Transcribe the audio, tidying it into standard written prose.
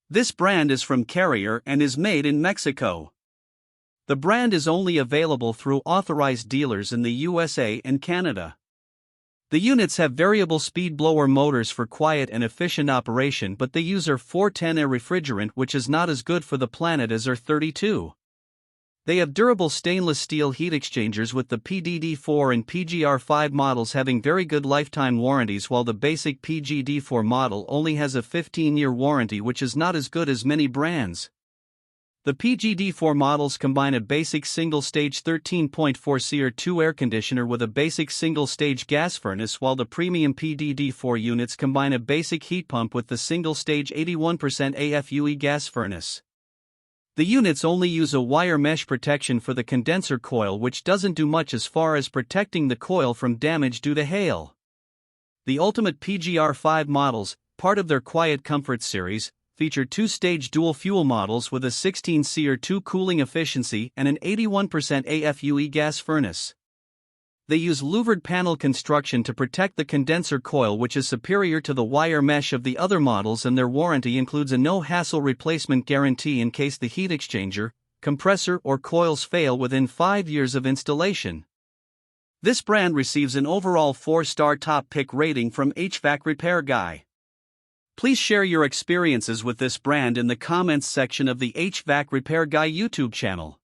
This brand is from Carrier and is made in Mexico. The brand is only available through authorized dealers in the USA and Canada. The units have variable speed blower motors for quiet and efficient operation, but they use R410A refrigerant, which is not as good for the planet as R32. They have durable stainless steel heat exchangers, with the PDD4 and PGR5 models having very good lifetime warranties, while the basic PGD4 model only has a 15-year warranty, which is not as good as many brands. The PGD4 models combine a basic single-stage 13.4 SEER2 air conditioner with a basic single-stage gas furnace, while the premium PDD4 units combine a basic heat pump with the single-stage 81% AFUE gas furnace. The units only use a wire mesh protection for the condenser coil, which doesn't do much as far as protecting the coil from damage due to hail. The ultimate PGR5 models, part of their QuietComfort series, feature two-stage dual-fuel models with a 16 SEER2 cooling efficiency and an 81% AFUE gas furnace. They use louvered panel construction to protect the condenser coil, which is superior to the wire mesh of the other models, and their warranty includes a no-hassle replacement guarantee in case the heat exchanger, compressor, or coils fail within 5 years of installation. This brand receives an overall 4-star top pick rating from HvacRepairGuy. Please share your experiences with this brand in the comments section of the HvacRepairGuy YouTube channel.